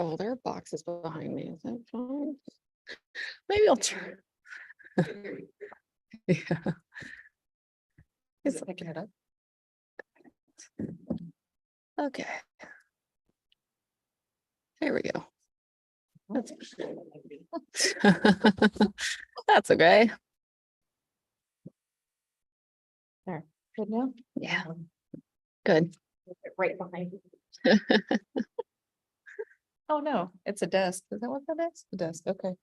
Oh, there are boxes behind me. Is that fine? Maybe I'll turn. Yeah. Is it picking it up? Okay. There we go. That's, that's okay. There. Good now? Yeah. Good. Right behind you. Oh, no, it's a desk. Is that what that is? The desk, okay.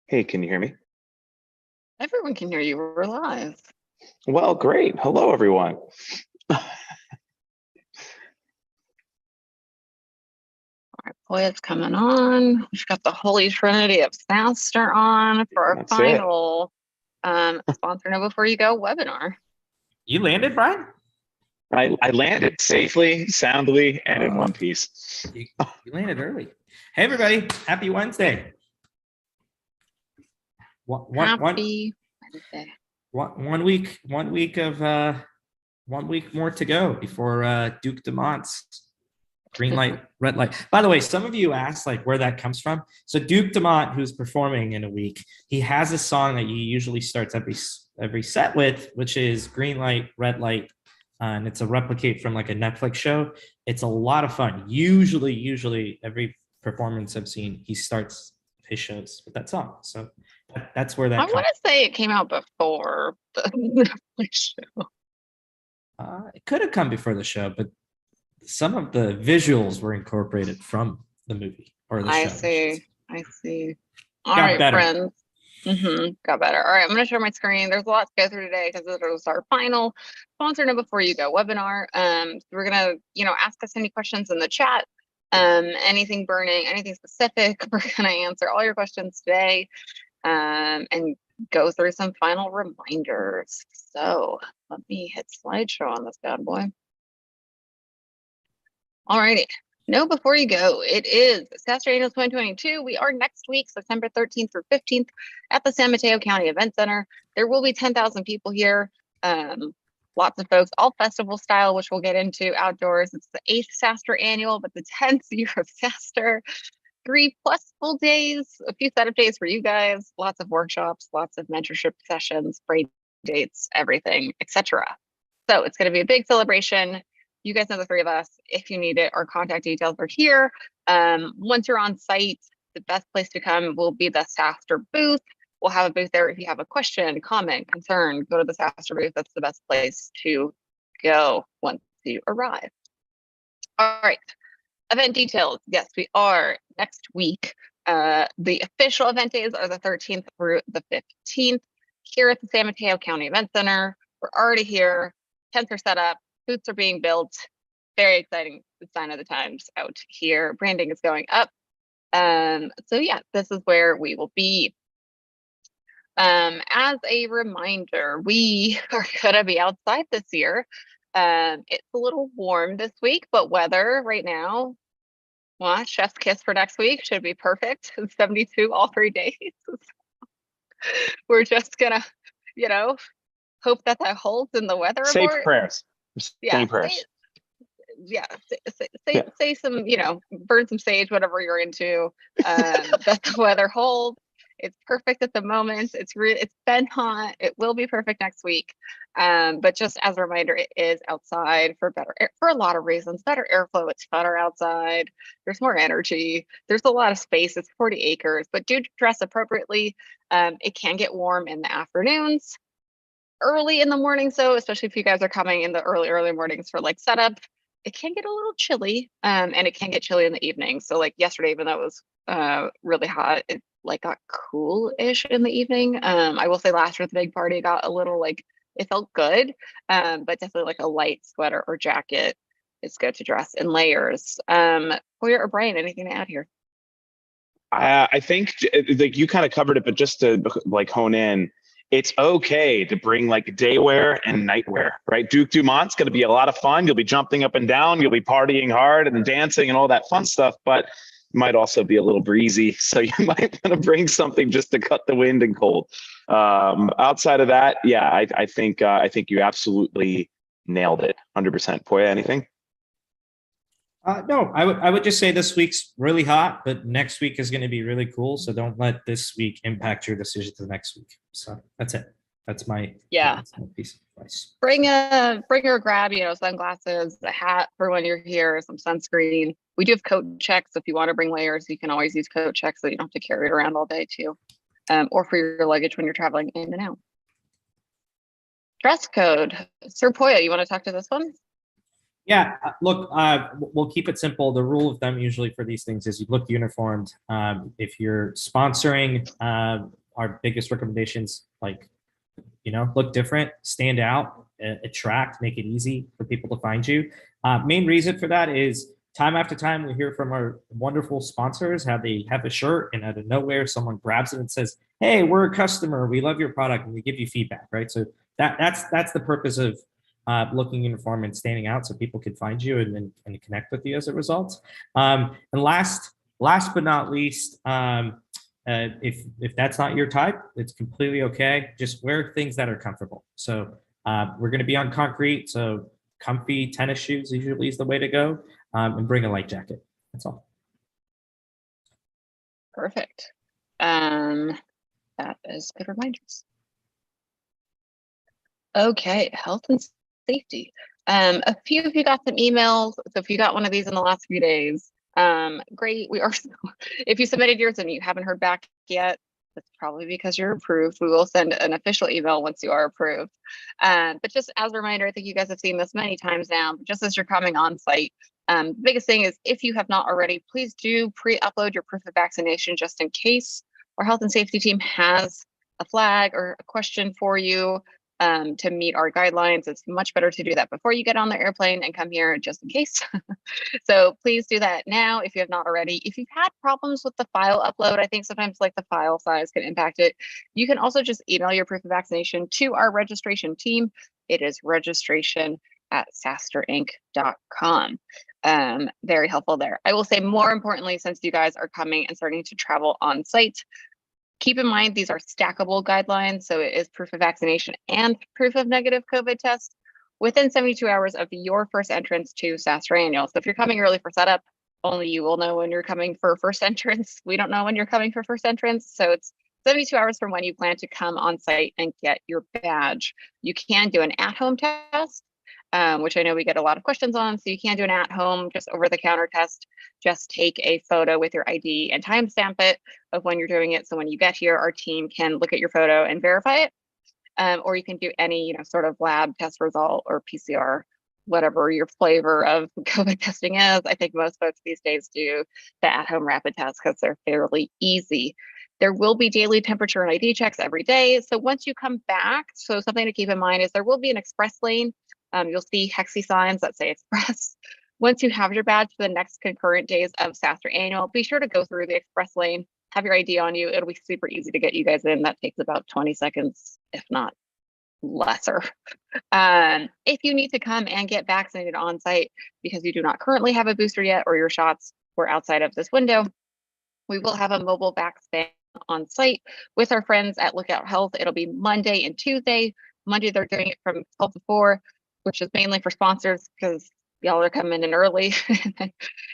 Hey, can you hear me? Everyone can hear you. We're live. Well, great. Hello, everyone. All right, boy, it's coming on. We've got the Holy Trinity of SaaStr on for our That's final sponsor Know Before You Go webinar. You landed, Brian? I landed safely, soundly, and in one piece. You landed early. Hey, everybody. Happy Wednesday. Happy Wednesday. One week more to go before Duke Dumont's green light, red light. By the way, some of you asked like where that comes from. So Duke Dumont, who's performing in a week, he has a song that he usually starts every set with, which is green light, red light. And it's a replicate from like a Netflix show. It's a lot of fun. Usually every performance I've seen, he starts his shows with that song. So that's where that I comes. want to say it came out before the Netflix show. It could have come before the show, but some of the visuals were incorporated from the movie or the show. I see. All Got right, better. friends. Got better. All right, I'm going to share my screen. There's a lot to go through today because it was our final sponsor Know Before You Go webinar. So we're going to, ask us any questions in the chat. Anything burning, anything specific. We're going to answer all your questions today and go through some final reminders. So let me hit slideshow on this bad boy. All righty. Know Before You Go. It is SaaStr Annual 2022. We are next week, September 13th through 15th at the San Mateo County Event Center. There will be 10,000 people here. Lots of folks, all festival style, which we'll get into outdoors. It's the 8th SaaStr Annual, but the 10th year of SaaStr. 3+ full days, a few setup days for you guys, lots of workshops, lots of mentorship sessions, brain dates, everything, etc. So it's going to be a big celebration. You guys know the three of us. If you need it, our contact details are here. Once you're on site, the best place to come will be the SaaStr booth. We'll have a booth there. If you have a question, comment, concern, go to the SaaStr booth. That's the best place to go once you arrive. All right. Event details. Yes, we are next week. The official event days are the 13th through the 15th here at the San Mateo County Event Center. We're already here. Tents are set up. Booths are being built. Very exciting. The sign of the times out here. Branding is going up. So yeah, this is where we will be. As a reminder, we are gonna be outside this year. It's a little warm this week, but weather right now, well, chef's kiss for next week should be perfect. 72 all 3 days. We're just gonna, hope that holds in the weather Say report. prayers. Yeah, Say prayers. say some, burn some sage, whatever you're into. That the weather holds. It's perfect at the moment. It's been hot. It will be perfect next week. But just as a reminder, it is outside for for a lot of reasons. Better airflow. It's better outside. There's more energy. There's a lot of space. It's 40 acres. But do dress appropriately. It can get warm in the afternoons, early in the morning. So especially if you guys are coming in the early mornings for like setup, it can get a little chilly. And it can get chilly in the evening. So like yesterday, even though it was really hot, it got cool-ish in the evening. I will say last year at the big party got a little it felt good, but definitely like a light sweater or jacket is good to dress in layers. Hoyer or Brian, anything to add here? I think like you kind of covered it, but just to hone in, it's okay to bring like day wear and night wear, right? Duke Dumont's going to be a lot of fun. You'll be jumping up and down. You'll be partying hard and dancing and all that fun stuff, but it might also be a little breezy. So you might want to bring something just to cut the wind and cold. Outside of that, yeah, I think you absolutely nailed it. 100%. Poya, anything? No, I would just say this week's really hot, but next week is going to be really cool. So don't let this week impact your decision to the next week. So that's it. That's my that's my piece of advice. Bring or grab, sunglasses, a hat for when you're here, some sunscreen. We do have coat checks. If you want to bring layers, you can always use coat checks so you don't have to carry it around all day too. Or for your luggage when you're traveling in and out. Dress code. Sir Poya, you want to talk to this one? Yeah, look, we'll keep it simple. The rule of thumb usually for these things is you look uniformed. If you're sponsoring, our biggest recommendations, look different, stand out, attract, make it easy for people to find you. Main reason for that is time after time we hear from our wonderful sponsors how they have a shirt and out of nowhere someone grabs it and says, "Hey, we're a customer. We love your product," and we give you feedback, right? So that's the purpose of looking uniform and standing out so people can find you and connect with you as a result. And last but not least, if that's not your type, it's completely okay. Just wear things that are comfortable. So we're going to be on concrete, so comfy tennis shoes usually is the way to go, and bring a light jacket. That's all. Perfect. That is good reminders. Okay, health and safety. A few of you got some emails. So if you got one of these in the last few days, great. If you submitted yours and you haven't heard back yet, that's probably because you're approved. We will send an official email once you are approved. But just as a reminder, I think you guys have seen this many times now, but just as you're coming on site, the biggest thing is if you have not already, please do pre-upload your proof of vaccination just in case our health and safety team has a flag or a question for you. To meet our guidelines, it's much better to do that before you get on the airplane and come here just in case. So please do that now if you have not already. If you've had problems with the file upload, I think sometimes the file size can impact it. You can also just email your proof of vaccination to our registration team. It is registration@SaaStrInc.com. Very helpful there. I will say more importantly, since you guys are coming and starting to travel on site, keep in mind, these are stackable guidelines. So it is proof of vaccination and proof of negative COVID test within 72 hours of your first entrance to SaaStr Annual. So if you're coming early for setup, only you will know when you're coming for first entrance. We don't know when you're coming for first entrance. So it's 72 hours from when you plan to come on site and get your badge. You can do an at-home test, which I know we get a lot of questions on. So you can do an at-home, just over-the-counter test. Just take a photo with your ID and timestamp it of when you're doing it. So when you get here, our team can look at your photo and verify it. Or you can do any, sort of lab test result or PCR, whatever your flavor of COVID testing is. I think most folks these days do the at-home rapid test because they're fairly easy. There will be daily temperature and ID checks every day. So once you come back, so something to keep in mind is there will be an express lane. You'll see hexy signs that say express. Once you have your badge for the next concurrent days of SaaStr Annual, be sure to go through the express lane, have your ID on you. It'll be super easy to get you guys in. That takes about 20 seconds, if not lesser. If you need to come and get vaccinated on site because you do not currently have a booster yet or your shots were outside of this window, we will have a mobile vax van on site with our friends at Lookout Health. It'll be Monday and Tuesday. Monday, they're doing it from 12 to 4, which is mainly for sponsors because y'all are coming in early.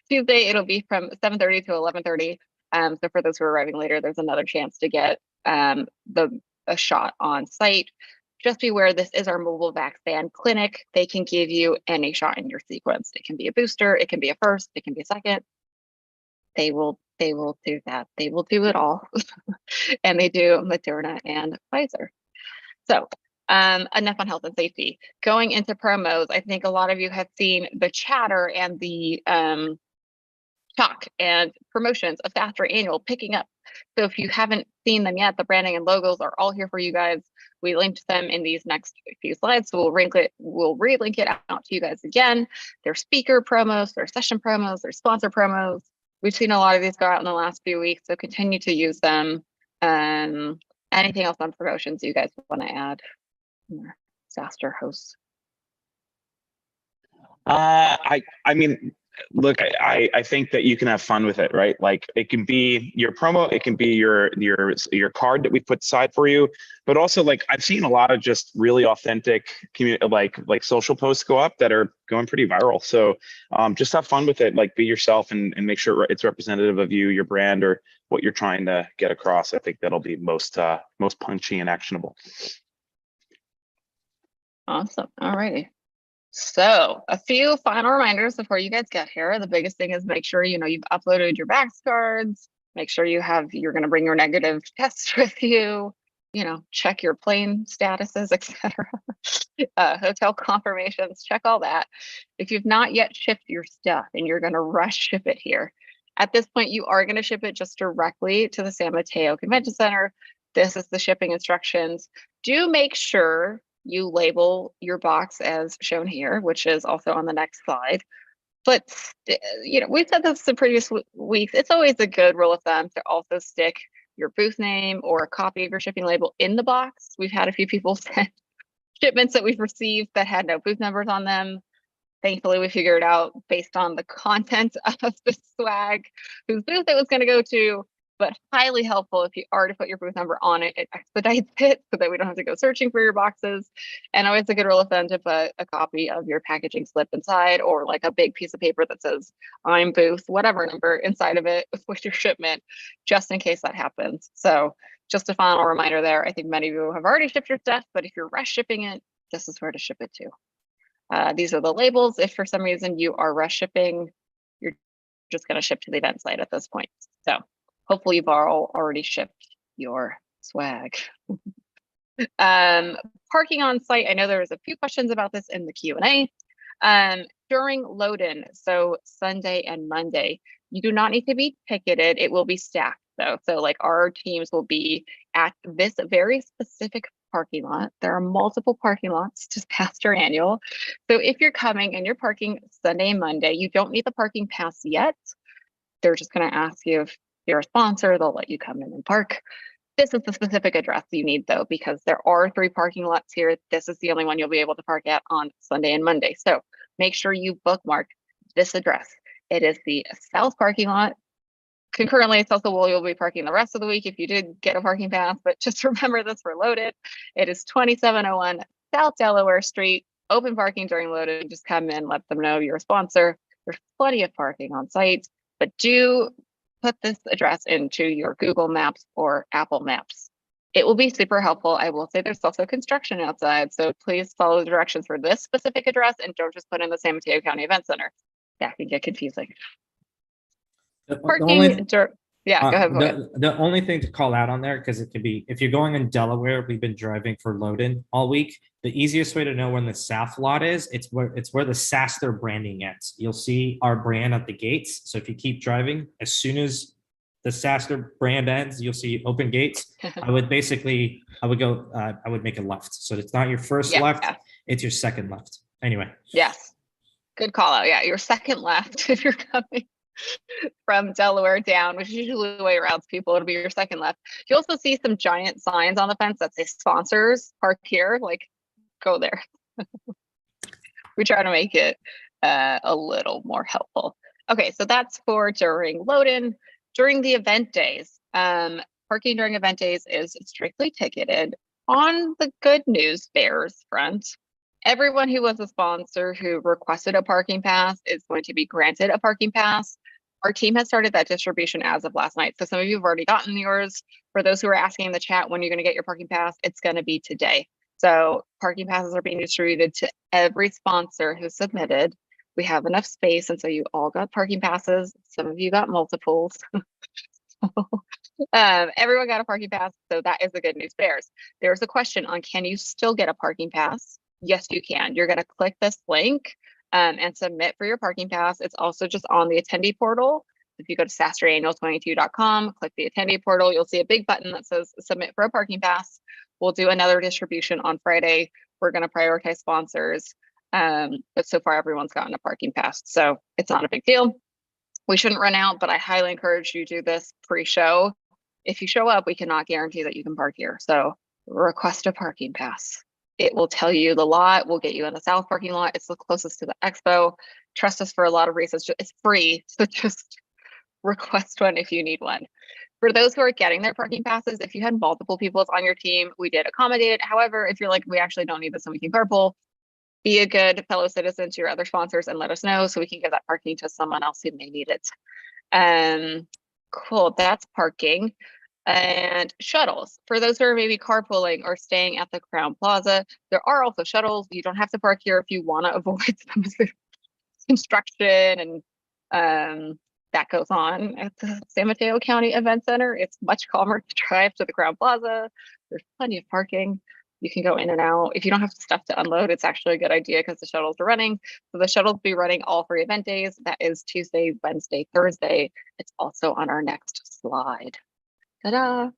Tuesday, it'll be from 7:30 to 11:30. So for those who are arriving later, there's another chance to get a shot on site. Just be aware this is our mobile vax van clinic. They can give you any shot in your sequence. It can be a booster, it can be a first, it can be a second. They will do that. They will do it all. And they do Moderna and Pfizer. So enough on health and safety. Going into promos, I think a lot of you have seen the chatter and the talk and promotions of SaaStr Annual picking up. So if you haven't seen them yet, the branding and logos are all here for you guys. We linked them in these next few slides, so we'll relink it out to you guys again. Their speaker promos, their session promos, their sponsor promos. We've seen a lot of these go out in the last few weeks, so continue to use them. Anything else on promotions you guys want to add? SaaStr hosts. I mean, look, I think that you can have fun with it, right? Like it can be your promo, it can be your card that we put aside for you, but also like I've seen a lot of just really authentic community, like social posts go up that are going pretty viral. So just have fun with it, like be yourself and make sure it's representative of you, your brand, or what you're trying to get across. I think that'll be most punchy and actionable. Awesome. All righty. So a few final reminders before you guys get here. The biggest thing is make sure, you've uploaded your Vax cards, make sure you're going to bring your negative test with you, check your plane statuses, etc. Hotel confirmations, check all that. If you've not yet shipped your stuff and you're going to rush ship it here, at this point, you are going to ship it just directly to the San Mateo Convention Center. This is the shipping instructions. Do make sure you label your box as shown here, which is also on the next slide. But, we've said this in previous weeks. It's always a good rule of thumb to also stick your booth name or a copy of your shipping label in the box. We've had a few people send shipments that we've received that had no booth numbers on them. Thankfully, we figured out based on the content of the swag whose booth it was going to go to, but highly helpful if you are to put your booth number on it. It expedites it so that we don't have to go searching for your boxes. And always a good rule of thumb to put a copy of your packaging slip inside, or like a big piece of paper that says I'm booth, whatever number inside of it with your shipment, just in case that happens. So just a final reminder there. I think many of you have already shipped your stuff, but if you're rush shipping it, this is where to ship it to. These are the labels. If for some reason you are rush shipping, you're just going to ship to the event site at this point. So hopefully you've all already shipped your swag. Parking on site. I know there was a few questions about this in the Q&A. During load-in, so Sunday and Monday, you do not need to be ticketed. It will be staffed though. So like our teams will be at this very specific parking lot. There are multiple parking lots just past your annual. So if you're coming and you're parking Sunday and Monday, you don't need the parking pass yet. They're just going to ask you if you're a sponsor, they'll let you come in and park. This is the specific address you need though, because there are 3 parking lots here. This is the only one you'll be able to park at on Sunday and Monday. So make sure you bookmark this address. It is the south parking lot. Concurrently, it's also where you'll be parking the rest of the week if you did get a parking pass, but just remember this for loaded. It is 2701 South Delaware Street, open parking during loaded. Just come in, let them know you're a sponsor. There's plenty of parking on site, but do put this address into your Google Maps or Apple Maps. It will be super helpful. I will say there's also construction outside, so please follow the directions for this specific address and don't just put in the San Mateo County Event Center. That can get confusing. Parking, yeah, go ahead. The only thing to call out on there, because it could be, if you're going in Delaware, we've been driving for load-in all week. The easiest way to know when the south lot is, it's where the SaaStr branding ends. You'll see our brand at the gates. So if you keep driving, as soon as the SaaStr brand ends, you'll see open gates. I would make a left. So it's not your first left, it's your second left. Anyway. Yes, good call out. Yeah, your second left if you're coming from Delaware down, which is usually the way it routes people. It'll be your second left. You also see some giant signs on the fence that say sponsors park here, like go there. We try to make it a little more helpful. Okay, so that's for during load-in. During the event days, parking during event days is strictly ticketed. On the good news bears front, everyone who was a sponsor who requested a parking pass is going to be granted a parking pass. Our team has started that distribution as of last night. So some of you have already gotten yours. For those who are asking in the chat, when you're going to get your parking pass, it's going to be today. So parking passes are being distributed to every sponsor who submitted. We have enough space, and so you all got parking passes. Some of you got multiples. Everyone got a parking pass, so that is the good news bears. There's a question on, can you still get a parking pass? Yes, you can. You're going to click this link and submit for your parking pass. It's also just on the attendee portal. If you go to SaaStrAnnual22.com, click the attendee portal, you'll see a big button that says submit for a parking pass. We'll do another distribution on Friday. We're going to prioritize sponsors. But so far, everyone's gotten a parking pass, so it's not a big deal. We shouldn't run out, but I highly encourage you to do this pre-show. if you show up, we cannot guarantee that you can park here. So request a parking pass. It will tell you the lot. We'll get you in the south parking lot. It's the closest to the expo. Trust us for a lot of reasons. It's free. So just request one if you need one. For those who are getting their parking passes, if you had multiple people on your team, we did accommodate it. However, if you're like, we actually don't need this and we can carpool, be a good fellow citizen to your other sponsors and let us know so we can give that parking to someone else who may need it. Cool, that's parking. And shuttles. For those who are maybe carpooling or staying at the Crown Plaza, there are also shuttles. You don't have to park here if you want to avoid some of the construction and that goes on at the San Mateo County Event Center. It's much calmer to drive to the Crown Plaza. There's plenty of parking. You can go in and out. If you don't have stuff to unload, it's actually a good idea because the shuttles are running. So the shuttles will be running all 3 event days. That is Tuesday, Wednesday, Thursday. It's also on our next slide. Ta-da!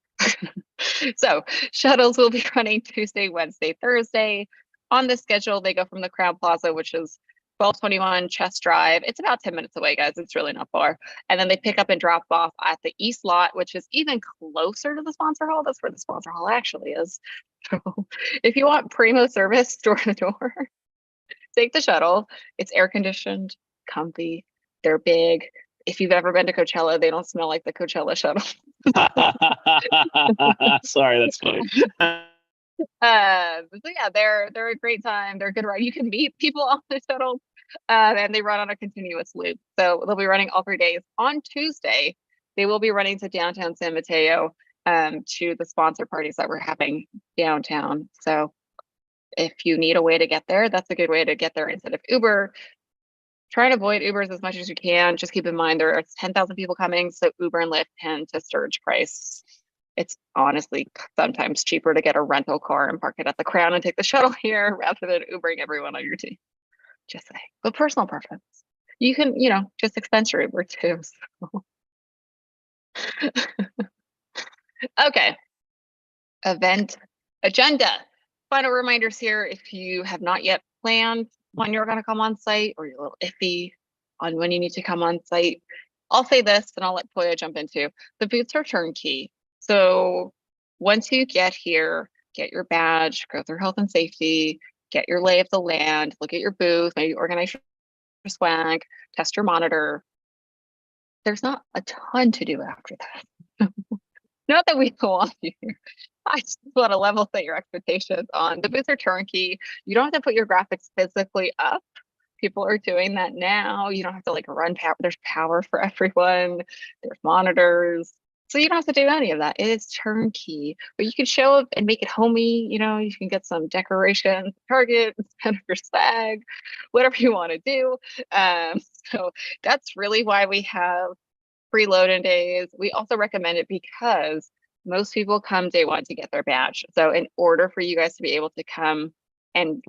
So shuttles will be running Tuesday, Wednesday, Thursday. On the schedule, they go from the Crown Plaza, which is 1221 Chess Drive. It's about 10 minutes away, guys. It's really not far. And then they pick up and drop off at the East Lot, which is even closer to the sponsor hall. That's where the sponsor hall actually is. So if you want primo service door to door, take the shuttle. It's air conditioned, comfy. They're big. If you've ever been to Coachella, they don't smell like the Coachella shuttle. Sorry, that's funny. So yeah, they're a great time. They're a good ride. You can meet people on the shuttle, and they run on a continuous loop. So they'll be running all 3 days. On Tuesday, they will be running to downtown San Mateo to the sponsor parties that we're having downtown. So if you need a way to get there, that's a good way to get there instead of Uber. Try to avoid Ubers as much as you can. Just keep in mind there are 10,000 people coming, so Uber and Lyft tend to surge price. It's honestly sometimes cheaper to get a rental car and park it at the Crown and take the shuttle here rather than Ubering everyone on your team. Just saying, but personal preference. You can, just expense your Uber too. So. Okay. Event agenda. Final reminders here. If you have not yet planned when you're going to come on site or you're a little iffy on when you need to come on site, I'll say this and I'll let Poya jump into. The booths are turnkey. So once you get here, get your badge, go through health and safety, get your lay of the land, look at your booth, maybe organize your swag, test your monitor. There's not a ton to do after that. Not that we don't want you here. I just want to level set your expectations on the booths are turnkey. You don't have to put your graphics physically up. People are doing that now. You don't have to run power. There's power for everyone. There's monitors. So you don't have to do any of that. It is turnkey, but you can show up and make it homey. You can get some decorations, Target, instead of your swag, whatever you want to do. So that's really why we have free load-in days. We also recommend it because most people come day one to get their badge. So in order for you guys to be able to come and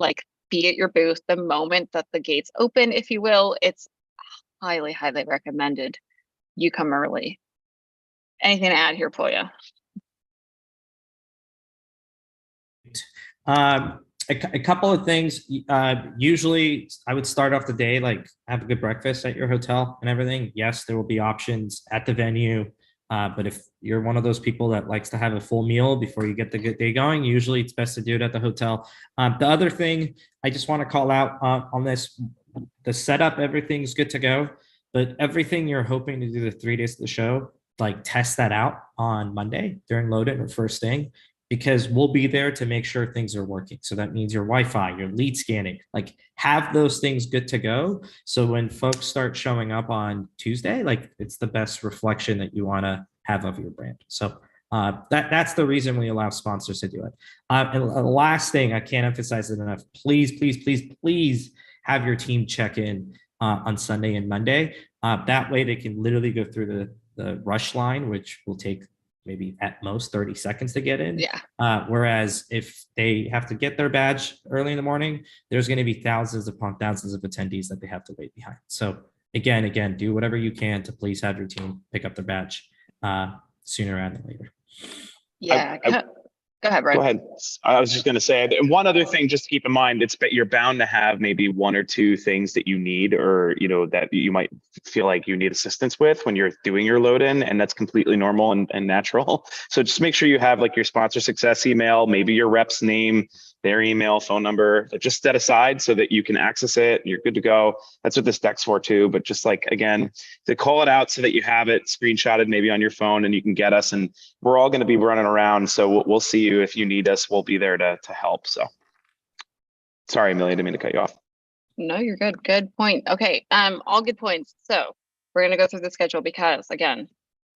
be at your booth the moment that the gates open, if you will, it's highly, highly recommended you come early. Anything to add here, Poya? A couple of things. Usually I would start off the day, have a good breakfast at your hotel and everything. Yes, there will be options at the venue. But if you're one of those people that likes to have a full meal before you get the good day going, usually it's best to do it at the hotel. The other thing I just want to call out on this, the setup, everything's good to go, but everything you're hoping to do the 3 days of the show, test that out on Monday during load-in or first thing, because we'll be there to make sure things are working. So that means your Wi-Fi, your lead scanning, have those things good to go. So when folks start showing up on Tuesday, it's the best reflection that you want to have of your brand. So that's the reason we allow sponsors to do it. And the last thing, I can't emphasize it enough. Please, please, please, please have your team check in on Sunday and Monday. That way they can literally go through the rush line, which will take maybe at most 30 seconds to get in. Yeah. Whereas if they have to get their badge early in the morning, there's going to be thousands upon thousands of attendees that they have to wait behind. So again, do whatever you can to please have your team pick up their badge sooner rather than later. Yeah. Go Go ahead, Brian. Go ahead. I was just going to say, and one other thing, just to keep in mind, you're bound to have maybe one or two things that you need, or, that you might feel like you need assistance with when you're doing your load in, and that's completely normal and natural. So just make sure you have like your sponsor success email, maybe your rep's name, their email, phone number, just set aside so that you can access it. You're good to go. That's what this deck's for too. But just like, again, to call it out so that you have it screenshotted maybe on your phone and you can get us, and we're all going to be running around. So we'll see you if you need us. We'll be there to help. So sorry, Amelia, didn't mean to cut you off. No, you're good. Good point. Okay. All good points. So we're going to go through the schedule because, again,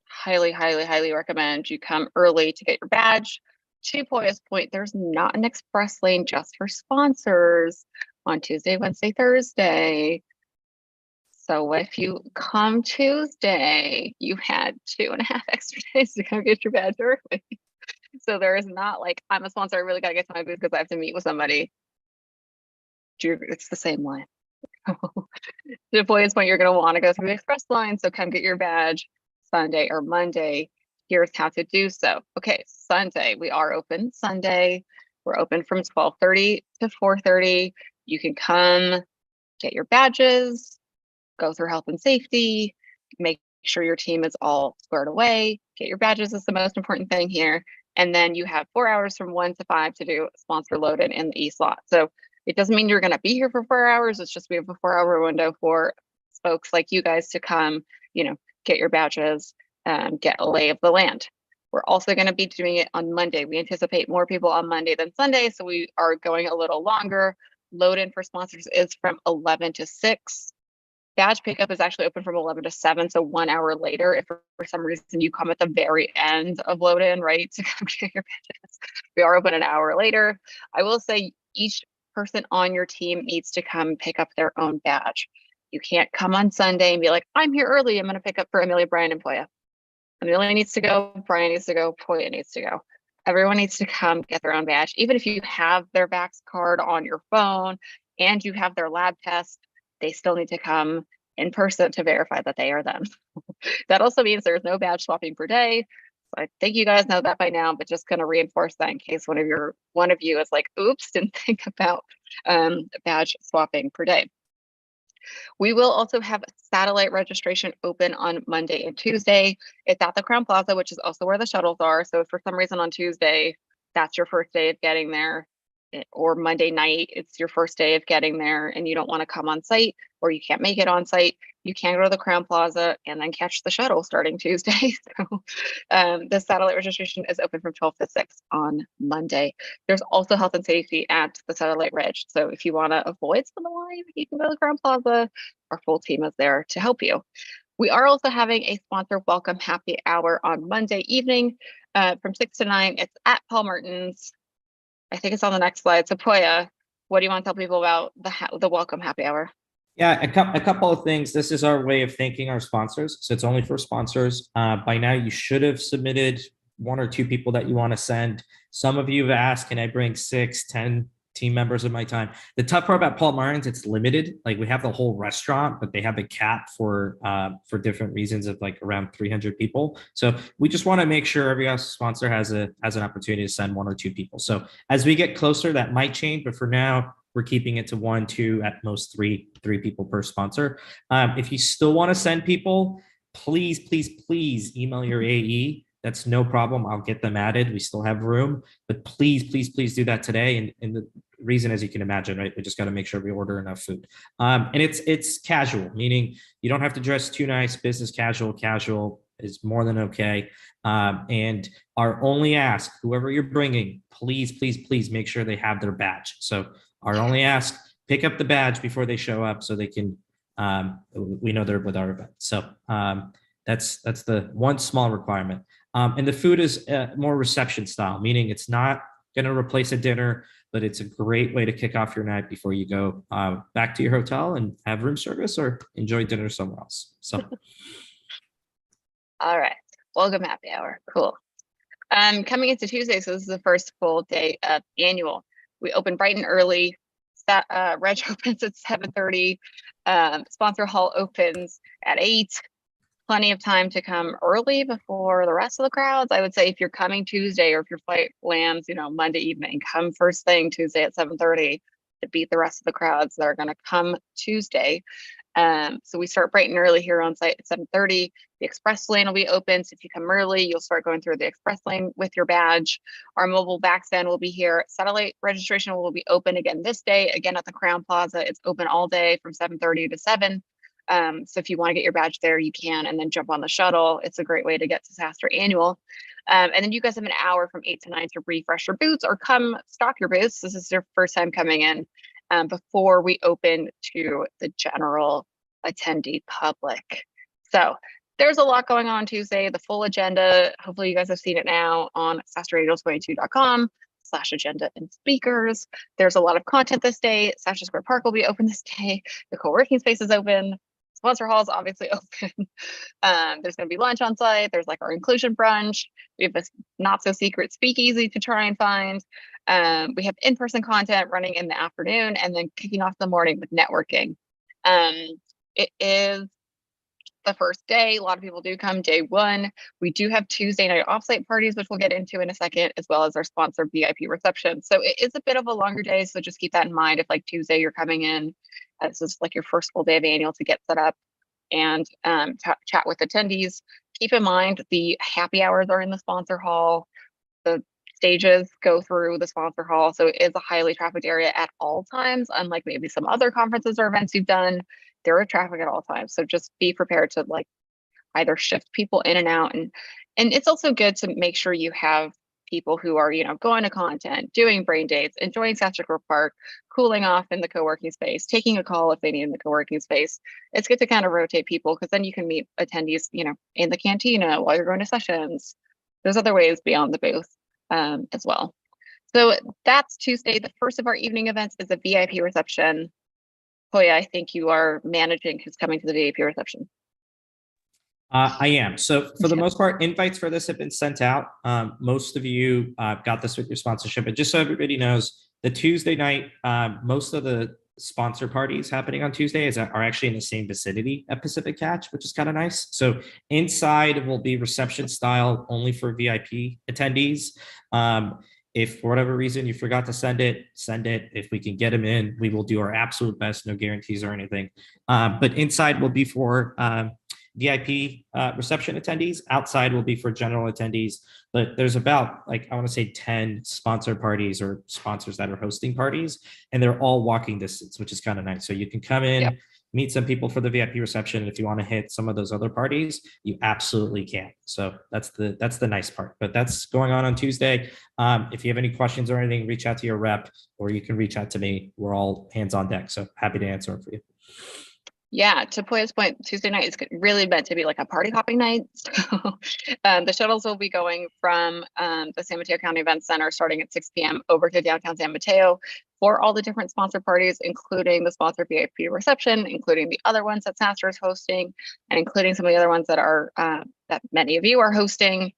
highly, highly, highly recommend you come early to get your badge. To Poya's point, there's not an express lane just for sponsors on Tuesday, Wednesday, Thursday. So if you come Tuesday, you had 2.5 extra days to come get your badge early. So there is not like, I'm a sponsor, I really gotta get to my booth because I have to meet with somebody. It's the same line. To Poya's point, you're gonna want to go through the express line. So come get your badge Sunday or Monday. Here's how to do so. Okay, Sunday, we are open Sunday. We're open from 12:30 to 4:30. You can come get your badges, go through health and safety, make sure your team is all squared away. Get your badges is the most important thing here. And then you have 4 hours from 1 to 5 to do sponsor load in the E slot. So it doesn't mean you're going to be here for 4 hours. It's just we have a 4-hour window for folks like you guys to come, get your badges, get a lay of the land. We're also going to be doing it on Monday. We anticipate more people on Monday than Sunday, so we are going a little longer. Load in for sponsors is from 11 to 6. Badge pickup is actually open from 11 to 7, so 1 hour later. If for some reason you come at the very end of load in, right, to come get your badges, we are open an hour later. I will say each person on your team needs to come pick up their own badge. You can't come on Sunday and be like, I'm here early, I'm going to pick up for Amelia, Brian, and Poya. Amelia needs to go, Brian needs to go, Poya needs to go. Everyone needs to come get their own badge. Even if you have their Vax card on your phone and you have their lab test, they still need to come in person to verify that they are them. That also means there's no badge swapping per day. So I think you guys know that by now, but just going to reinforce that in case one of you is like, oops, didn't think about badge swapping per day. We will also have satellite registration open on Monday and Tuesday. It's at the Crown Plaza, which is also where the shuttles are. So if for some reason on Tuesday, that's your first day of getting there, or Monday night, it's your first day of getting there and you don't want to come on site or you can't make it on site, you can go to the Crown Plaza and then catch the shuttle starting Tuesday. So the satellite registration is open from 12 to 6 on Monday. There's also health and safety at the satellite reg. So if you want to avoid some of the line, you can go to the Crown Plaza. Our full team is there to help you. We are also having a sponsor welcome happy hour on Monday evening from 6 to 9. It's at Paul Martin's. I think it's on the next slide. So Poya, what do you want to tell people about the welcome happy hour? Yeah, a couple of things. This is our way of thanking our sponsors. So it's only for sponsors. By now, you should have submitted 1 or 2 people that you want to send. Some of you have asked, can I bring 6, 10 team members of my time? The tough part about Paul Martin's, it's limited. Like we have the whole restaurant, but they have a cap for different reasons of like around 300 people. So we just want to make sure every sponsor has an opportunity to send 1 or 2 people. So as we get closer, that might change, but for now, we're keeping it to 1, 2, at most 3 people per sponsor. If you still want to send people, please email your AE. That's no problem. I'll get them added. We still have room, but please do that today. And the reason, as you can imagine, right, we just got to make sure we order enough food. And it's casual, meaning you don't have to dress too nice. Business casual is more than okay. And our only ask, whoever you're bringing, please make sure they have their badge. So our only ask, pick up the badge before they show up so they can, we know they're with our event. So that's the one small requirement. And the food is more reception style, meaning it's not going to replace a dinner, but it's a great way to kick off your night before you go back to your hotel and have room service or enjoy dinner somewhere else. So, all right, welcome happy hour. Cool. Coming into Tuesday, so this is the first full day of annual. We open bright and early. Reg opens at 7:30. Sponsor hall opens at 8. plenty of time to come early before the rest of the crowds. I would say if you're coming Tuesday or if your flight lands, Monday evening, come first thing Tuesday at 7:30 to beat the rest of the crowds that are going to come Tuesday. So we start bright and early here on site at 7:30. The express lane will be open. So if you come early, you'll start going through the express lane with your badge. Our mobile back stand will be here. Satellite registration will be open again this day. Again, at the Crown Plaza, it's open all day from 7:30 to 7. So if you want to get your badge there, you can, and then jump on the shuttle. It's a great way to get to SaaStr Annual. And then you guys have an hour from 8 to 9 to refresh your boots or come stock your boots. This is your first time coming in before we open to the general attendee public. So there's a lot going on Tuesday. The full agenda, hopefully you guys have seen it now on SaaStrAngels22.com/agenda and speakers. There's a lot of content this day. SaaStr Square Park will be open this day. The co-working space is open. Sponsor hall is obviously open. There's going to be lunch on site. There's like our inclusion brunch. We have this not so secret speakeasy to try and find. We have in-person content running in the afternoon and then kicking off the morning with networking. It is the first day. A lot of people do come day one. We do have Tuesday night offsite parties, which we'll get into in a second, as well as our sponsor VIP reception. So it is a bit of a longer day. So just keep that in mind. If like Tuesday you're coming in, this is like your first full day of annual to get set up and chat with attendees. Keep in mind the happy hours are in the sponsor hall. The stages go through the sponsor hall. So it is a highly trafficked area at all times, unlike maybe some other conferences or events you've done. There are traffic at all times. So just be prepared to like either shift people in and out. And it's also good to make sure you have people who are, going to content, doing brain dates, enjoying SaaStr Square Park, cooling off in the co-working space, taking a call if they need in the co-working space. It's good to kind of rotate people because then you can meet attendees, in the cantina while you're going to sessions. There's other ways beyond the booth as well. So that's Tuesday. The first of our evening events is a VIP reception. Hoya, I think you are managing who's coming to the VIP reception. I am. So for the most part, invites for this have been sent out. Most of you got this with your sponsorship. And just so everybody knows, the Tuesday night, most of the sponsor parties happening on Tuesday are actually in the same vicinity at Pacific Catch, which is kind of nice. So inside will be reception style only for VIP attendees. If for whatever reason you forgot to send it. If we can get them in, we will do our absolute best. No guarantees or anything. But inside will be for VIP reception attendees. Outside will be for general attendees. But there's about, I want to say 10 sponsor parties or sponsors that are hosting parties, and they're all walking distance, which is kind of nice. So you can come in, meet some people for the VIP reception. If you want to hit some of those other parties, you absolutely can. So that's the nice part. But that's going on Tuesday. If you have any questions or anything, reach out to your rep, or you can reach out to me. We're all hands on deck. So happy to answer them for you. Yeah, to Poya's point, Tuesday night is really meant to be like a party hopping night. So the shuttles will be going from the San Mateo County Event Center starting at 6 p.m. over to downtown San Mateo for all the different sponsor parties, including the sponsor VIP reception, including the other ones that SaaStr is hosting, and including some of the other ones that are that many of you are hosting.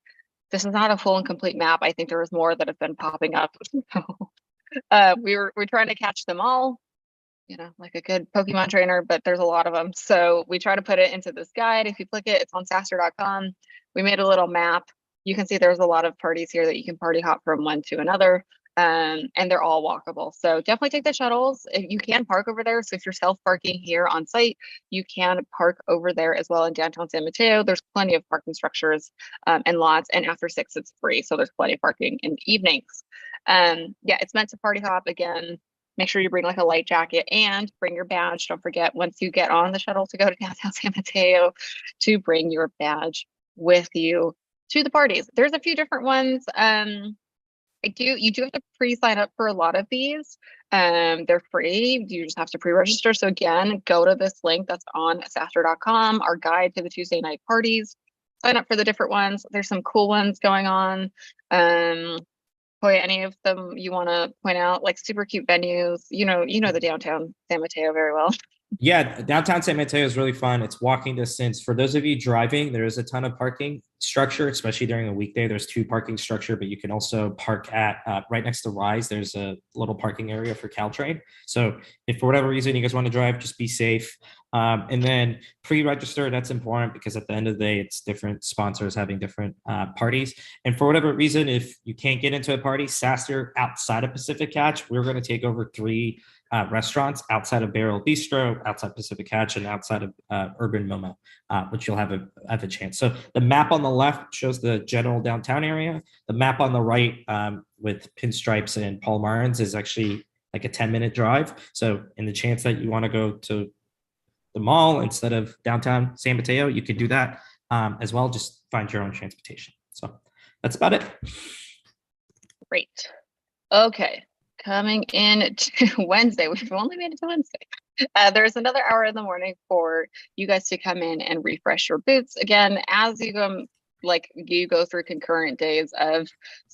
This is not a full and complete map. I think there is more that have been popping up. So we're trying to catch them all. Like a good Pokemon trainer, but there's a lot of them. So we try to put it into this guide. If you click it, it's on SaaStr.com. We made a little map. You can see there's a lot of parties here that you can party hop from one to another. And they're all walkable. So definitely take the shuttles. You can park over there. So if you're self-parking here on site, you can park over there as well in downtown San Mateo. There's plenty of parking structures and lots. And after 6, it's free. So there's plenty of parking in the evenings. It's meant to party hop again. Make sure you bring like a light jacket and bring your badge. Don't forget once you get on the shuttle to go to downtown San Mateo to bring your badge with you to the parties. There's a few different ones. You do have to pre-sign up for a lot of these. They're free. You just have to pre-register. So again, go to this link that's on SaaStr.com, our guide to the Tuesday night parties. Sign up for the different ones. There's some cool ones going on. Hoya, any of them you want to point out, like super cute venues? You know the downtown San Mateo very well. Yeah, downtown San Mateo is really fun. It's walking distance. For those of you driving, there is a ton of parking structure, especially during a weekday. There's 2 parking structure, but you can also park at right next to Rise. There's a little parking area for Caltrain. So if for whatever reason you guys want to drive, just be safe. And then pre-register, that's important because at the end of the day, it's different sponsors having different parties. And for whatever reason, if you can't get into a party, SaaStr outside of Pacific Catch, we're going to take over 3 restaurants outside of Barrel Bistro, outside Pacific Catch, and outside of Urban Momo, which you'll have a chance. So the map on the left shows the general downtown area. The map on the right with Pinstripes and Paul Martin's is actually like a 10-minute drive. So in the chance that you want to go to the mall instead of downtown San Mateo, you could do that as well. Just find your own transportation. So that's about it. Great. Okay, coming in to Wednesday. We've only made it to Wednesday. There's another hour in the morning for you guys to come in and refresh your boots. Again, as you go through concurrent days of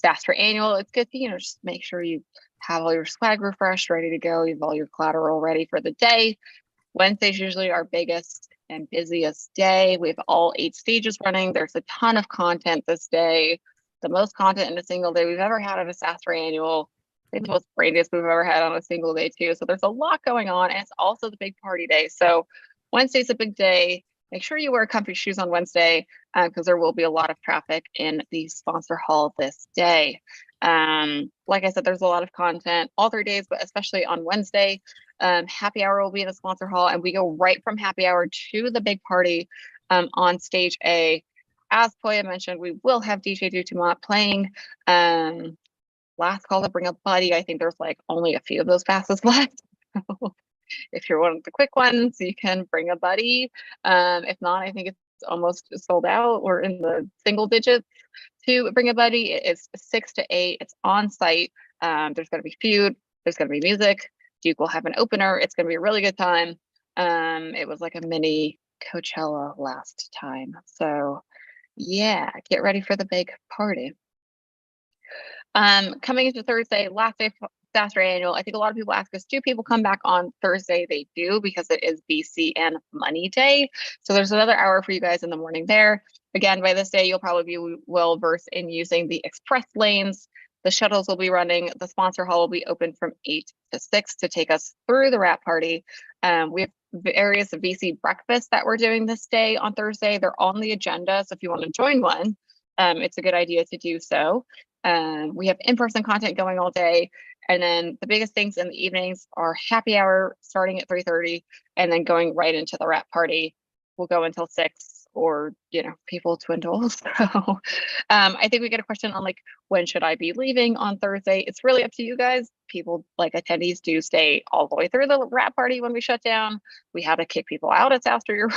SaaStr Annual, it's good to, just make sure you have all your swag refreshed, ready to go. You have all your collateral ready for the day. Wednesday's usually our biggest and busiest day. We have all 8 stages running. There's a ton of content this day. The most content in a single day we've ever had at a SaaStr Annual. I think the most brandiest we've ever had on a single day too. So there's a lot going on, and it's also the big party day. So Wednesday's a big day. Make sure you wear comfy shoes on Wednesday because there will be a lot of traffic in the sponsor hall this day. Like I said, there's a lot of content all 3 days, but especially on Wednesday. Happy hour will be in the sponsor hall, and we go right from happy hour to the big party on stage A. As Poya mentioned, we will have DJ Duke Dumont playing Last Call to Bring a Buddy. I think there's like only a few of those passes left. If you're one of the quick ones, you can bring a buddy. If not, I think it's almost sold out. We're in the single digits to bring a buddy. It's 6 to 8. It's on site. There's going to be food. There's going to be music. Duke will have an opener. It's going to be a really good time. It was like a mini Coachella last time. So yeah, get ready for the big party. Coming into Thursday, last day of SaaStr Annual, I think a lot of people ask us, do people come back on Thursday? They do, because it is BC and Money Day. So there's another hour for you guys in the morning there. Again, by this day, you'll probably be well versed in using the express lanes. The shuttles will be running. The sponsor hall will be open from 8 to 6 to take us through the wrap party. We have various VC breakfasts that we're doing this day on Thursday. They're on the agenda. So if you want to join one, it's a good idea to do so. We have in-person content going all day. And then the biggest things in the evenings are happy hour starting at 3:30 and then going right into the wrap party. We'll go until 6, or, people dwindle. So I think we get a question on when should I be leaving on Thursday? It's really up to you guys. People, attendees, do stay all the way through the wrap party when we shut down. We had to kick people out at SaaStr.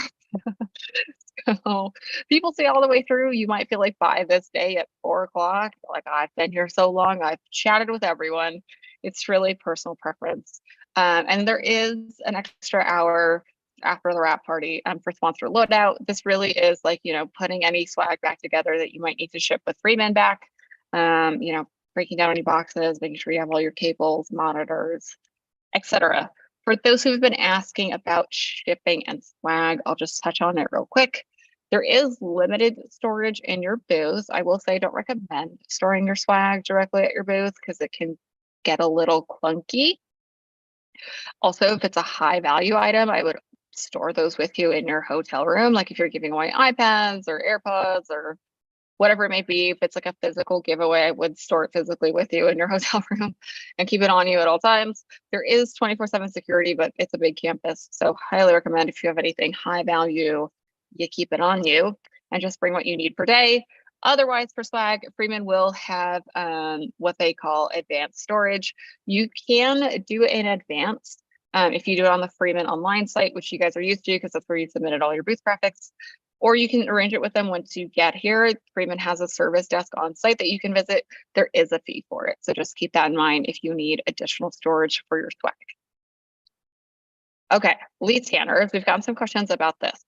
So people stay all the way through. You might feel like by this day at 4 o'clock, I've been here so long, I've chatted with everyone. It's really personal preference. And there is an extra hour after the wrap party for sponsor loadout. This really is putting any swag back together that you might need to ship with Freeman back. Breaking down any boxes, making sure you have all your cables, monitors, etc. For those who've been asking about shipping and swag, I'll just touch on it real quick. There is limited storage in your booth. I will say don't recommend storing your swag directly at your booth because it can get a little clunky. Also, if it's a high value item, I would store those with you in your hotel room. If you're giving away iPads or AirPods or whatever it may be, if it's a physical giveaway, I would store it physically with you in your hotel room and keep it on you at all times. There is 24/7 security, but it's a big campus. So highly recommend if you have anything high value, you keep it on you and just bring what you need per day. Otherwise, for swag, Freeman will have what they call advanced storage. You can do it in advance if you do it on the Freeman online site, which you guys are used to because that's where you submitted all your booth graphics. Or you can arrange it with them once you get here. Freeman has a service desk on site that you can visit. There is a fee for it. So just keep that in mind if you need additional storage for your swag. Okay, lead scanners. We've gotten some questions about this.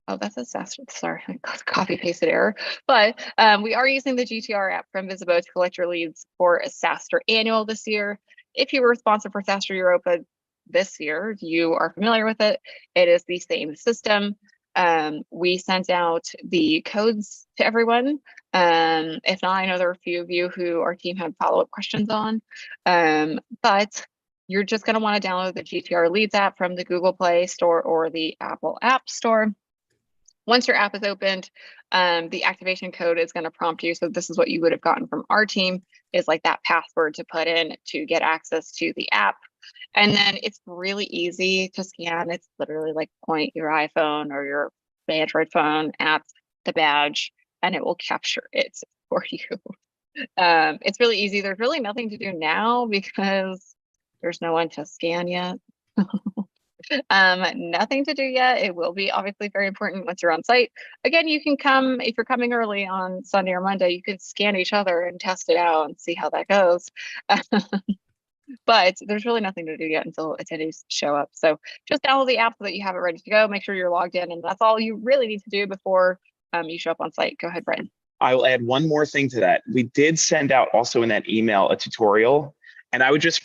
Oh, that's a SaaStr, sorry, copy pasted error. But we are using the GTR app from Visibo to collect your leads for a SaaStr Annual this year. If you were responsible for SaaStr Europa this year, you are familiar with it. It is the same system. We sent out the codes to everyone. If not, I know there are a few of you who our team had follow-up questions on. But you're just going to want to download the GTR Leads app from the Google Play Store or the Apple App Store. Once your app is opened, the activation code is going to prompt you. So this is what you would have gotten from our team, is like that password to put in to get access to the app. And then it's really easy to scan. It's literally like point your iPhone or your Android phone at the badge, and it will capture it for you. It's really easy. There's really nothing to do now because there's no one to scan yet. Nothing to do yet. It will be obviously very important once you're on site. Again, you can come, if you're coming early on Sunday or Monday, you can scan each other and test it out and see how that goes. But there's really nothing to do yet until attendees show up. So just download the app so that you have it ready to go. Make sure you're logged in, and that's all you really need to do before you show up on site. Go ahead, Brian. I will add one more thing to that. We did send out also in that email a tutorial, and I would just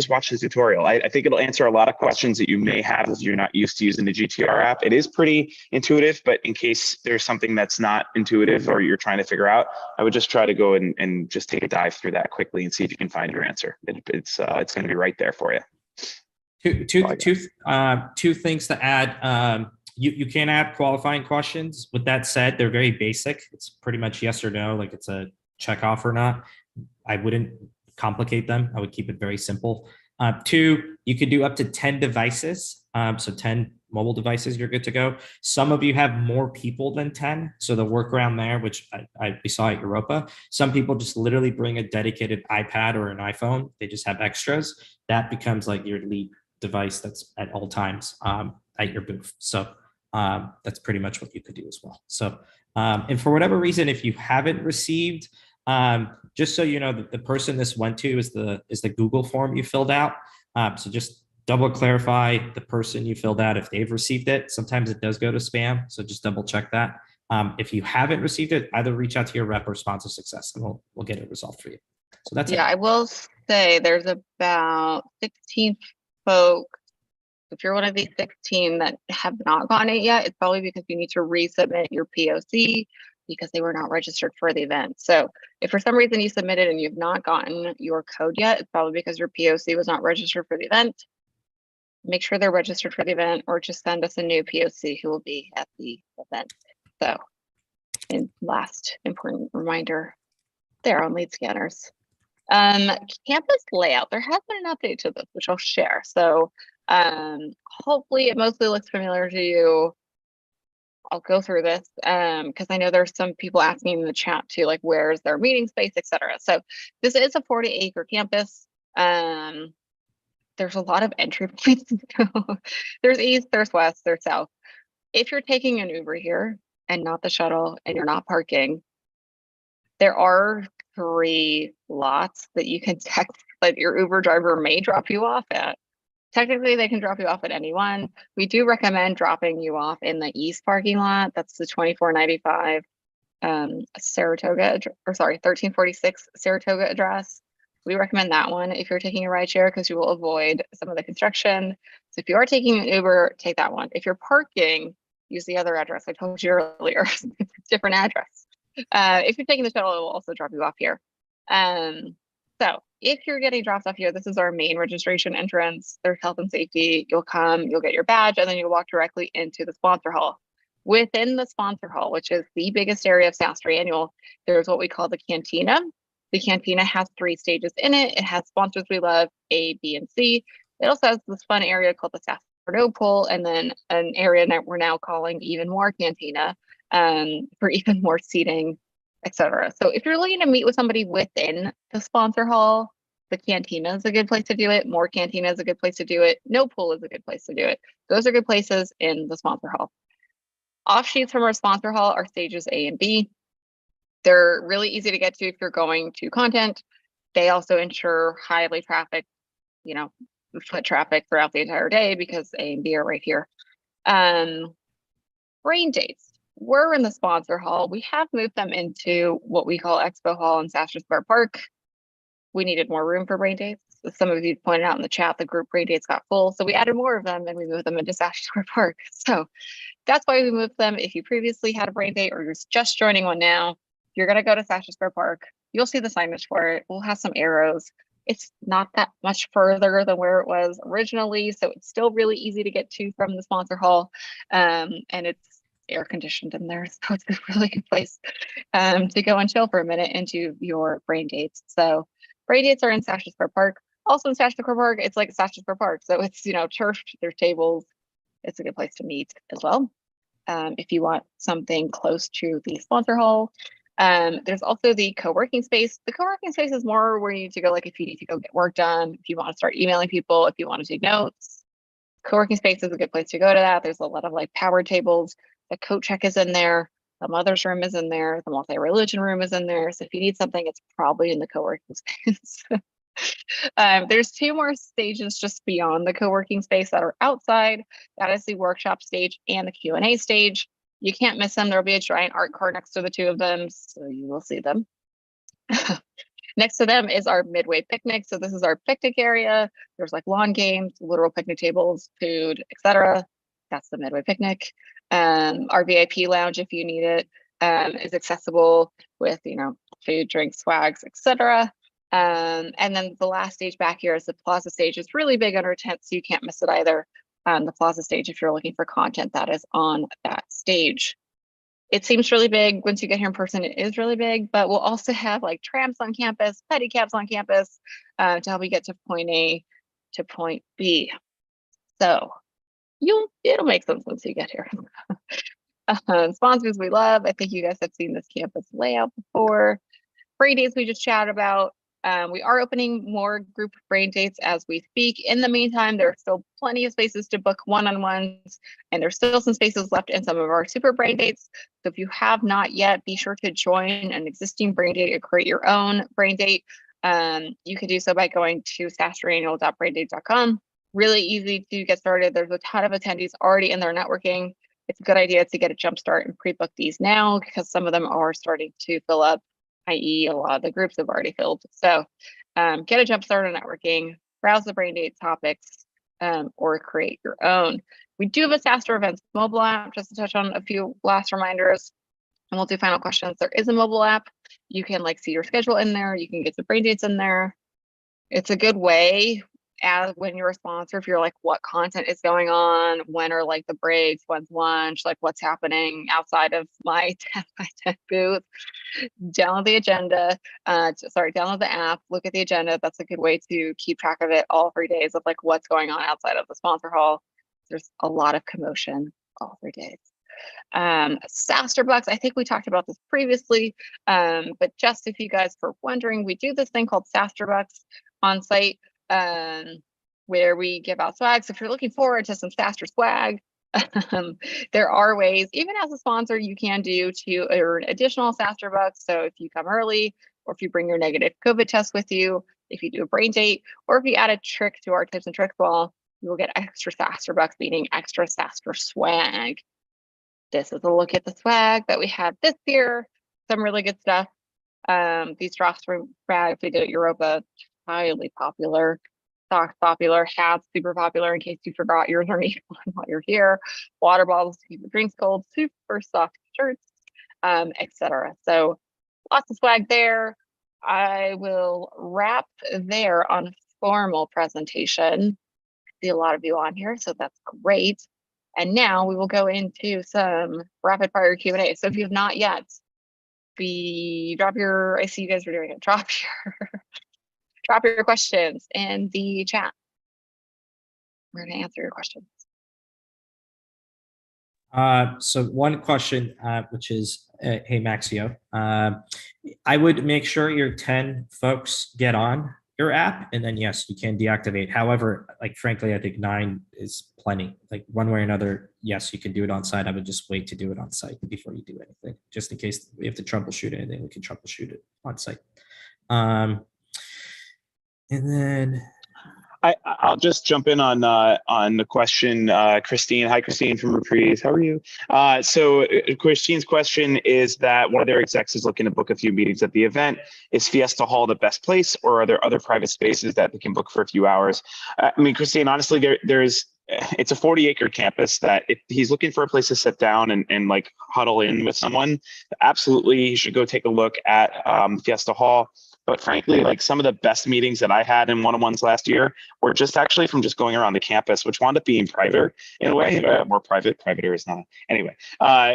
watch the tutorial. I think it'll answer a lot of questions that you may have if you're not used to using the GTR app. It is pretty intuitive, but in case there's something that's not intuitive or you're trying to figure out, I would just try to go and just take a dive through that quickly and see if you can find your answer. It's going to be right there for you. Two things to add. You can add qualifying questions. With that said, they're very basic. It's pretty much yes or no, like it's a check off or not. I wouldn't complicate them. I would keep it very simple. Two, you could do up to 10 devices. So 10 mobile devices, you're good to go. Some of you have more people than 10. So the workaround there, which we saw at Europa, some people just literally bring a dedicated iPad or an iPhone. They just have extras. That becomes like your lead device that's at all times at your booth. So that's pretty much what you could do as well. So, and for whatever reason, if you haven't received, just so you know, that the person this went to is the Google form you filled out. So just double clarify the person you filled out if they've received it. Sometimes it does go to spam, so just double check that. If you haven't received it, either reach out to your rep or sponsor success, and we'll get it resolved for you. So that's it. I will say there's about 16 folks. If you're one of these 16 that have not gotten it yet, it's probably because you need to resubmit your POC because they were not registered for the event. So if for some reason you submitted and you've not gotten your code yet, it's probably because your POC was not registered for the event. Make sure they're registered for the event, or just send us a new POC who will be at the event. So, and last important reminder, they're on lead scanners. Campus layout, there has been an update to this, which I'll share. So hopefully it mostly looks familiar to you. I'll go through this because I know there's some people asking in the chat too, like where's their meeting space, etc. So this is a 40-acre campus. There's a lot of entry points. There's east, there's west, there's south. If you're taking an Uber here and not the shuttle and you're not parking, there are 3 lots that you can text that your Uber driver may drop you off at. Technically, they can drop you off at any one. We do recommend dropping you off in the east parking lot. That's the 2495 Saratoga, or sorry, 1346 Saratoga address. We recommend that one if you're taking a ride share because you will avoid some of the construction. So if you are taking an Uber, take that one. If you're parking, use the other address I told you earlier. It's a different address. If you're taking the shuttle, it will also drop you off here. So if you're getting dropped off here, this is our main registration entrance. There's health and safety. You'll come, you'll get your badge, and then you'll walk directly into the sponsor hall. Within the sponsor hall, which is the biggest area of SaaStr Annual, there's what we call the cantina. The cantina has 3 stages in it. It has sponsors we love, A, B, and C. It also has this fun area called the SaaStr No Pool, and then an area that we're now calling even more cantina for even more seating, etc. So if you're looking to meet with somebody within the sponsor hall, the cantina is a good place to do it. More cantina is a good place to do it. No pool is a good place to do it. Those are good places in the sponsor hall. Offshoots from our sponsor hall are stages A and B. They're really easy to get to if you're going to content. They also ensure highly traffic, foot traffic throughout the entire day because A and B are right here. Rain dates. We're in the sponsor hall. We have moved them into what we call Expo Hall in SaaStr Park. We needed more room for rain dates. Some of you pointed out in the chat, the group rain dates got full. So we added more of them and we moved them into SaaStr Park. So that's why we moved them. If you previously had a rain date or you're just joining one now, you're going to go to SaaStr Park. You'll see the signage for it. We'll have some arrows. It's not that much further than where it was originally, so it's still really easy to get to from the sponsor hall. And it's air conditioned in there, so it's a really good place to go and chill for a minute and do your brain dates. So brain dates are in SaaStr Park. Also in SaaStr Park, it's like SaaStr Park, so it's turfed. There's tables. It's a good place to meet as well. If you want something close to the sponsor hall. There's also the co-working space. The co-working space is more where you need to go, like if you need to go get work done, if you want to start emailing people, if you want to take notes. Co-working space is a good place to go to that. There's a lot of like power tables. The coat check is in there. The mother's room is in there. The multi-religion room is in there. So if you need something, it's probably in the co-working space. There's 2 more stages just beyond the co-working space that are outside. That is the workshop stage and the Q&A stage. You can't miss them. There'll be a giant art card next to the 2 of them, so you will see them. Next to them is our midway picnic. So this is our picnic area. There's like lawn games, literal picnic tables, food, etc. That's the midway picnic. Our VIP lounge, if you need it, is accessible with food, drinks, swags, etc. And then the last stage back here is the plaza stage. It's really big under a tent, so you can't miss it either. The plaza stage, if you're looking for content that is on that stage. It seems really big. Once you get here in person, it is really big, but we'll also have like trams on campus, pedicabs on campus to help you get to point A to point B. So it'll make sense once you get here. Sponsors we love. I think you guys have seen this campus layout before. Brain dates we just chatted about. We are opening more group brain dates as we speak. In the meantime, there are still plenty of spaces to book one-on-ones, and there's still some spaces left in some of our super brain dates. So if you have not yet, be sure to join an existing brain date or create your own brain date. You can do so by going to SaaStrAnnual.braindate.com. Really easy to get started. There's a ton of attendees already in there networking. It's a good idea to get a jump start and pre-book these now because some of them are starting to fill up, i.e. a lot of the groups have already filled. So get a jump start on networking, browse the brain date topics, or create your own. We do have a SaaStr Events mobile app, just to touch on a few last reminders, and we'll do final questions. There is a mobile app. You can see your schedule in there. You can get the brain dates in there. It's a good way as when you're a sponsor, if you're like, what content is going on, when are the breaks, when's lunch, what's happening outside of my 10x10 booth. Download the agenda, download the app, look at the agenda. That's a good way to keep track of it all 3 days of what's going on outside of the sponsor hall. There's a lot of commotion all 3 days. SaaStr Bucks, I think we talked about this previously, but just if you guys were wondering, we do this thing called SaaStr Bucks on site, where we give out swag. So if you're looking forward to some SaaStr swag, there are ways, even as a sponsor, you can do to earn additional SaaStr Bucks. So if you come early, or if you bring your negative COVID test with you, if you do a brain date, or if you add a trick to our tips and tricks ball, you will get extra SaaStr Bucks, meaning extra SaaStr swag. This is a look at the swag that we had this year. Some really good stuff. These drawstring bags we did at Europa, highly popular. Socks popular, hats super popular in case you forgot yours or need one while you're here. Water bottles to keep your drinks cold, super soft shirts, etc. So lots of swag there. I will wrap there on formal presentation. I see a lot of you on here, so that's great. And now we will go into some rapid fire Q&A. So if you have not yet, I see you guys are doing it. Drop your questions in the chat. We're going to answer your questions. So one question, which is, hey, Maxio, I would make sure your 10 folks get on your app, and then yes, you can deactivate. However, frankly, I think 9 is plenty. One way or another, yes, you can do it on site. I would just wait to do it on site before you do anything, just in case we have to troubleshoot anything. We can troubleshoot it on site. And then I'll just jump in on the question, Christine. Hi, Christine from Reprise. How are you? So Christine's question is that one of their execs is looking to book a few meetings at the event. Is Fiesta Hall the best place, or are there other private spaces that they can book for a few hours? Christine, honestly, it's a 40-acre campus that if he's looking for a place to sit down and huddle in with someone, absolutely, you should go take a look at Fiesta Hall. But frankly, like some of the best meetings that I had in one-on-ones last year were just actually from just going around the campus, which wound up being private in a way, more private. Privater is not anyway.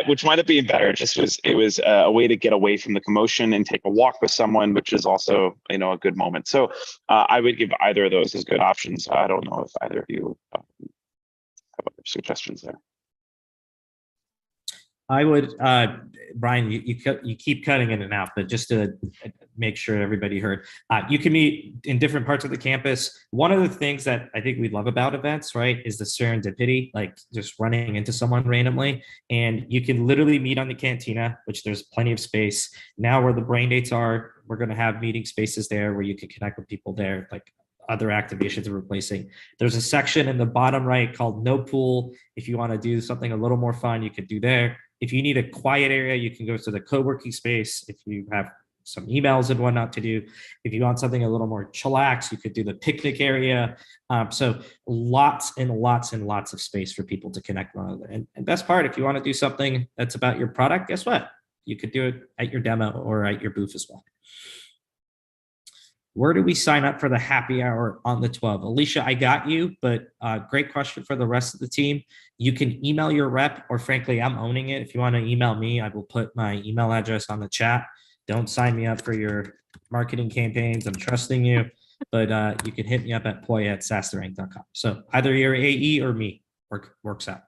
Which wound up being better. It was a way to get away from the commotion and take a walk with someone, which is also a good moment. So I would give either of those as good options. I don't know if either of you have other suggestions there. I would, Brian, you keep cutting in and out, but just to make sure everybody heard, you can meet in different parts of the campus. One of the things that I think we love about events, right, is the serendipity, like just running into someone randomly. And you can literally meet on the cantina, which there's plenty of space. Now where the brain dates are, we're going to have meeting spaces there where you can connect with people there, like other activations are replacing. There's a section in the bottom right called No Pool. If you want to do something a little more fun, you could do there. If you need a quiet area, you can go to the co-working space. If you have some emails and whatnot to do, if you want something a little more chillax, you could do the picnic area. So lots and lots and lots of space for people to connect with one another. And best part, if you want to do something that's about your product, guess what? You could do it at your demo or at your booth as well. Where do we sign up for the happy hour on the 12th? Alicia, I got you, but great question for the rest of the team. You can email your rep, or frankly, I'm owning it. If you want to email me, I will put my email address on the chat. Don't sign me up for your marketing campaigns. I'm trusting you, but you can hit me up at poi@saastrinc.com. So either your AE or me works out.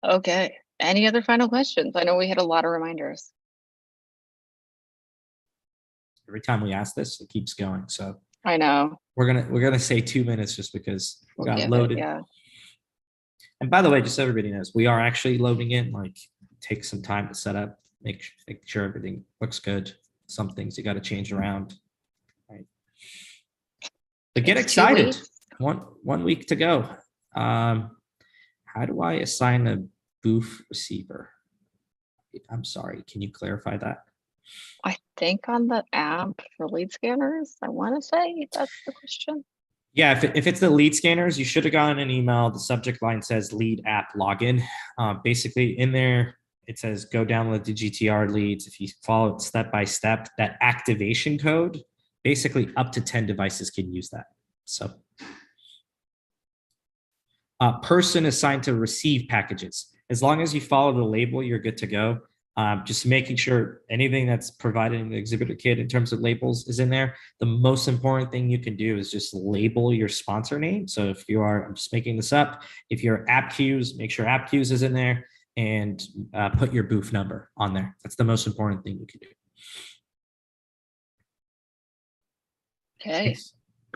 Okay. Any other final questions? I know we had a lot of reminders. Every time we ask this, it keeps going. So I know. we're gonna say 2 minutes just because we got Give it, loaded. yeah. And by the way, just so everybody knows, we are actually loading in. Like, take some time to set up, make sure everything looks good. Some things you got to change around. Right. But get It's 2 excited. weeks. One week to go. How do I assign a booth receiver? I'm sorry. Can you clarify that? I think on the app for lead scanners, I want to say that's the question. Yeah, if it's the lead scanners, you should have gotten an email. The subject line says lead app login. Basically in there, it says go download the GTR leads. If you follow it step by step, that activation code, basically up to 10 devices can use that. So person assigned to receive packages. As long as you follow the label, you're good to go. Just making sure anything that's provided in the exhibitor kit in terms of labels is in there. The most important thing you can do is just label your sponsor name. So if you are, I'm just making this up, if you're app queues, make sure app queues is in there and put your booth number on there. That's the most important thing you can do. Okay.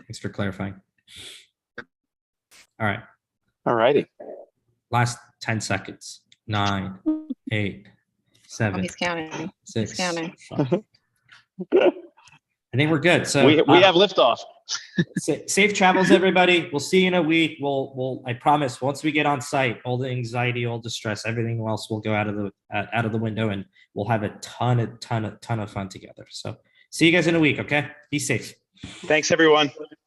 Thanks for clarifying. All right. All righty. Last 10 seconds. 9, 8, 7, He's counting. 6. He's counting. 5. I think we're good. So we have liftoff. Safe travels, everybody. We'll see you in a week. We'll I promise, once we get on site, all the anxiety, all the stress, everything else will go out of the window, and we'll have a ton of fun together. So see you guys in a week. Okay. Be safe. Thanks, everyone.